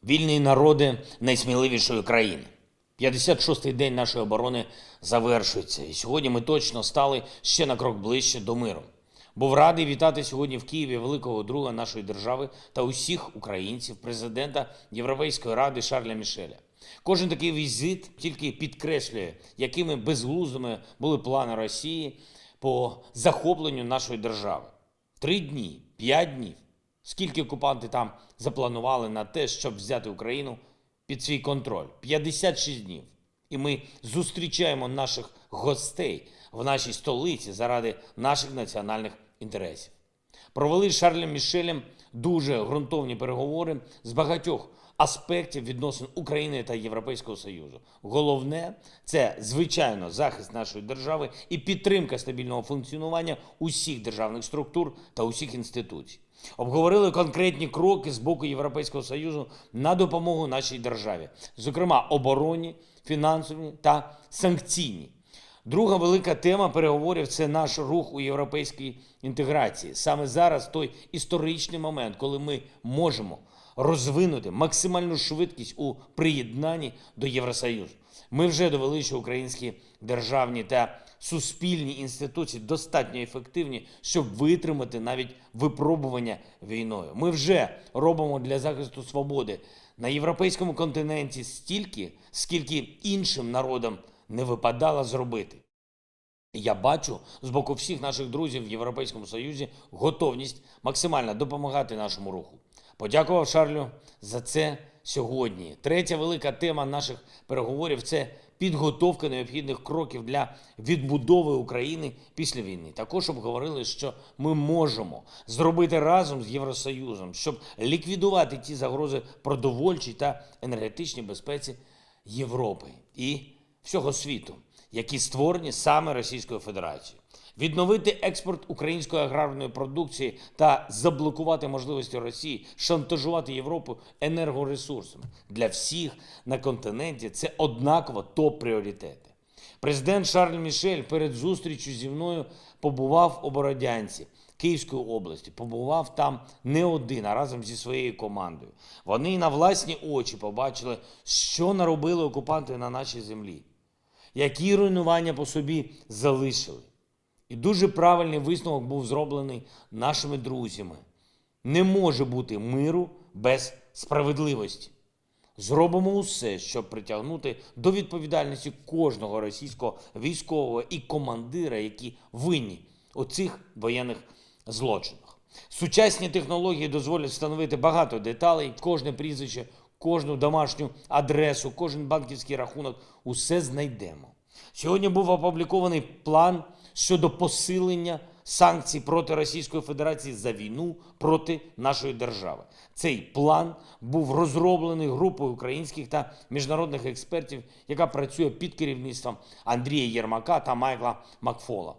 Вільні народи найсміливішої країни. 56-й день нашої оборони завершується. І сьогодні ми точно стали ще на крок ближче до миру. Був радий вітати сьогодні в Києві великого друга нашої держави та усіх українців, президента Європейської ради Шарля Мішеля. Кожен такий візит тільки підкреслює, якими безглуздими були плани Росії по захопленню нашої держави. 3 дні, 5 днів. Скільки окупанти там запланували на те, щоб взяти Україну під свій контроль? 56 днів. І ми зустрічаємо наших гостей в нашій столиці заради наших національних інтересів. Провели з Шарлем Мішелем дуже ґрунтовні переговори з багатьох аспектів відносин України та Європейського Союзу. Головне – це, звичайно, захист нашої держави і підтримка стабільного функціонування усіх державних структур та усіх інституцій. Обговорили конкретні кроки з боку Європейського Союзу на допомогу нашій державі, зокрема оборонні, фінансові та санкційні. Друга велика тема переговорів – це наш рух у європейській інтеграції. Саме зараз той історичний момент, коли ми можемо розвинути максимальну швидкість у приєднанні до Євросоюзу. Ми вже довели, що українські державні та суспільні інституції достатньо ефективні, щоб витримати навіть випробування війною. Ми вже робимо для захисту свободи на європейському континенті стільки, скільки іншим народам не випадало зробити. Я бачу з боку всіх наших друзів в Європейському Союзі готовність максимально допомагати нашому руху. Подякував Шарлю за це сьогодні. Третя велика тема наших переговорів – це підготовка необхідних кроків для відбудови України після війни. Також обговорили, що ми можемо зробити разом з Євросоюзом, щоб ліквідувати ті загрози продовольчій та енергетичній безпеці Європи і всього світу, які створені саме Російською Федерацією. Відновити експорт української аграрної продукції та заблокувати можливості Росії шантажувати Європу енергоресурсами. Для всіх на континенті це однаково топ-пріоритети. Президент Шарль Мішель перед зустрічю зі мною побував у Бородянці, Київської області. Побував там не один, а разом зі своєю командою. Вони на власні очі побачили, що наробили окупанти на нашій землі, які руйнування по собі залишили. І дуже правильний висновок був зроблений нашими друзями. Не може бути миру без справедливості. Зробимо усе, щоб притягнути до відповідальності кожного російського військового і командира, які винні у цих воєнних злочинах. Сучасні технології дозволять встановити багато деталей, кожне прізвище, кожну домашню адресу, кожен банківський рахунок – усе знайдемо. Сьогодні був опублікований план щодо посилення санкцій проти Російської Федерації за війну проти нашої держави. Цей план був розроблений групою українських та міжнародних експертів, яка працює під керівництвом Андрія Єрмака та Майкла Макфола.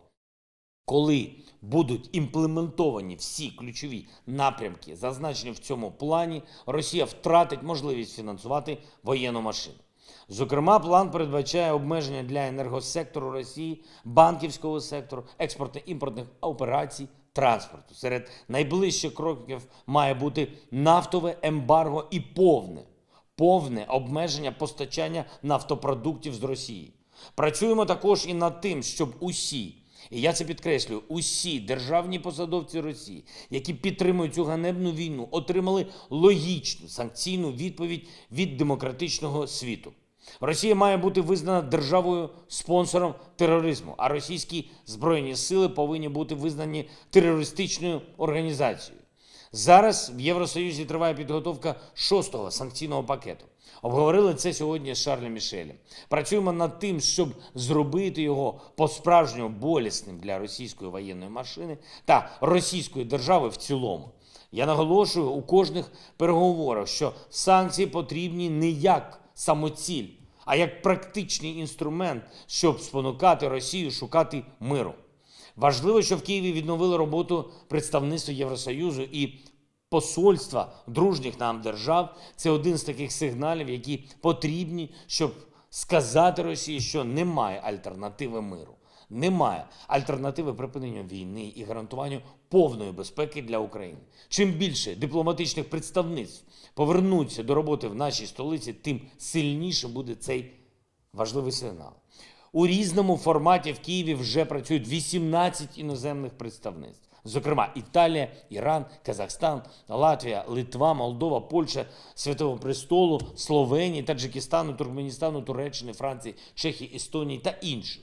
Коли будуть імплементовані всі ключові напрямки, зазначені в цьому плані, Росія втратить можливість фінансувати воєнну машину. Зокрема, план передбачає обмеження для енергосектору Росії, банківського сектору, експортно-імпортних операцій, транспорту. Серед найближчих кроків має бути нафтове ембарго і повне обмеження постачання нафтопродуктів з Росії. Працюємо також і над тим, щоб усі, і я це підкреслюю, усі державні посадовці Росії, які підтримують цю ганебну війну, отримали логічну санкційну відповідь від демократичного світу. Росія має бути визнана державою-спонсором тероризму, а російські збройні сили повинні бути визнані терористичною організацією. Зараз в Євросоюзі триває підготовка 6-го санкційного пакету. Обговорили це сьогодні з Шарлем Мішелем. Працюємо над тим, щоб зробити його по-справжньому болісним для російської воєнної машини та російської держави в цілому. Я наголошую у кожних переговорах, що санкції потрібні не як самоціль, а як практичний інструмент, щоб спонукати Росію шукати миру. Важливо, що в Києві відновили роботу представництва Євросоюзу і посольства дружніх нам держав. Це один з таких сигналів, які потрібні, щоб сказати Росії, що немає альтернативи миру. немає альтернативи припиненню війни і гарантуванню повної безпеки для України. Чим більше дипломатичних представництв повернуться до роботи в нашій столиці, тим сильніше буде цей важливий сигнал. У різному форматі в Києві вже працюють 18 іноземних представництв. Зокрема, Італія, Іран, Казахстан, Латвія, Литва, Молдова, Польща, Святого Престолу, Словенії, Таджикистану, Туркменістану, Туреччини, Франції, Чехії, Естонії та інших.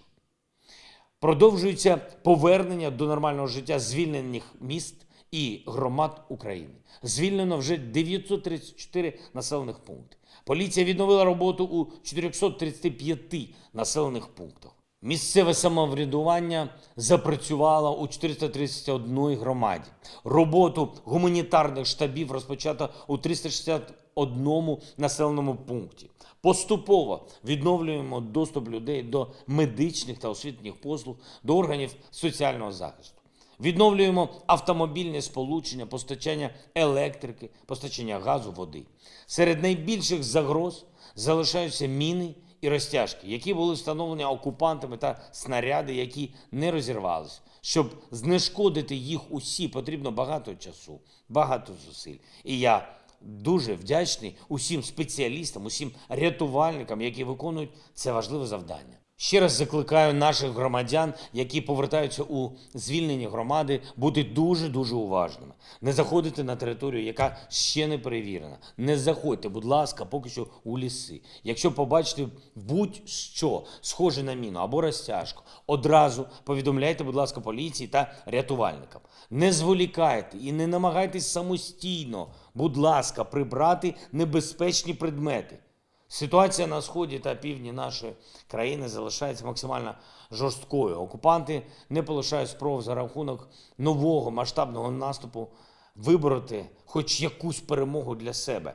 Продовжується повернення до нормального життя звільнених міст і громад України. Звільнено вже 934 населених пункти. Поліція відновила роботу у 435 населених пунктах. Місцеве самоврядування запрацювало у 431 громаді. Роботу гуманітарних штабів розпочато у 361 населеному пункті. Поступово відновлюємо доступ людей до медичних та освітніх послуг, до органів соціального захисту. Відновлюємо автомобільне сполучення, постачання електрики, постачання газу, води. Серед найбільших загроз залишаються міни і розтяжки, які були встановлені окупантами, та снаряди, які не розірвалися. Щоб знешкодити їх усі, потрібно багато часу, багато зусиль. І я дуже вдячний усім спеціалістам, усім рятувальникам, які виконують це важливе завдання. Ще раз закликаю наших громадян, які повертаються у звільнені громади, бути дуже-дуже уважними. Не заходити на територію, яка ще не перевірена. Не заходьте, будь ласка, поки що у ліси. Якщо побачите будь-що схоже на міну або розтяжку, одразу повідомляйте, будь ласка, поліції та рятувальникам. Не зволікайте і не намагайтесь самостійно, будь ласка, прибрати небезпечні предмети. Ситуація на сході та півдні нашої країни залишається максимально жорсткою. Окупанти не полишають спроб за рахунок нового масштабного наступу вибороти хоч якусь перемогу для себе.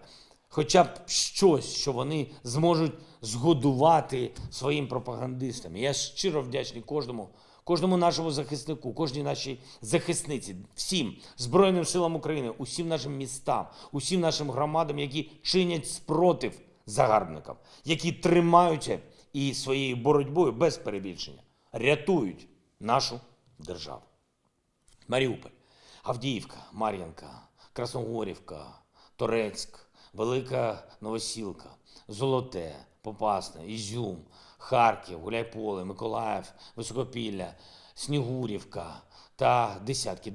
Хоча б щось, що вони зможуть згодувати своїм пропагандистам. Я щиро вдячний кожному нашому захиснику, кожній нашій захисниці, всім Збройним силам України, усім нашим містам, усім нашим громадам, які чинять спротив загарбникам, які тримаються і своєю боротьбою без перебільшення рятують нашу державу. Маріуполь, Авдіївка, Мар'їнка, Красногорівка, Торецьк, Велика Новосілка, Золоте, Попасне, Ізюм, Харків, Гуляйполе, Миколаїв, Високопілля, Снігурівка та десятки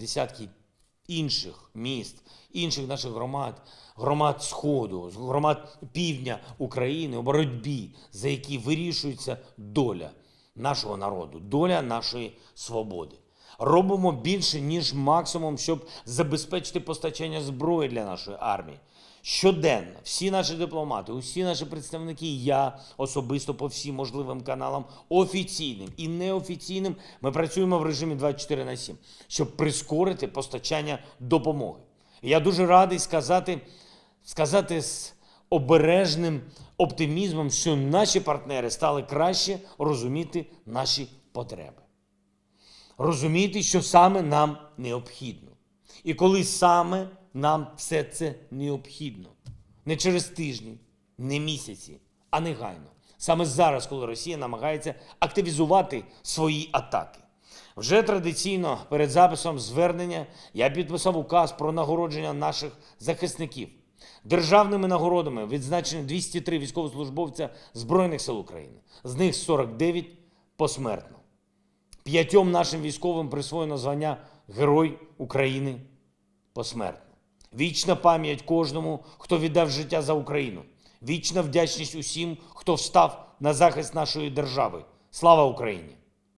інших міст, інших наших громад Сходу, громад півдня України у боротьбі, за які вирішується доля нашого народу, доля нашої свободи. Робимо більше, ніж максимум, щоб забезпечити постачання зброї для нашої армії. Щоденно всі наші дипломати, усі наші представники, я особисто по всім можливим каналам, офіційним і неофіційним, ми працюємо в режимі 24/7, щоб прискорити постачання допомоги. Я дуже радий сказати з обережним оптимізмом, що наші партнери стали краще розуміти наші потреби. Розуміти, що саме нам необхідно. І коли саме нам все це необхідно. Не через тижні, не місяці, а негайно. Саме зараз, коли Росія намагається активізувати свої атаки. Вже традиційно перед записом звернення я підписав указ про нагородження наших захисників. Державними нагородами відзначені 203 військовослужбовця Збройних сил України. З них 49 посмертно. 5 нашим військовим присвоєно звання Герой України посмертно. Вічна пам'ять кожному, хто віддав життя за Україну. Вічна вдячність усім, хто встав на захист нашої держави. Слава Україні!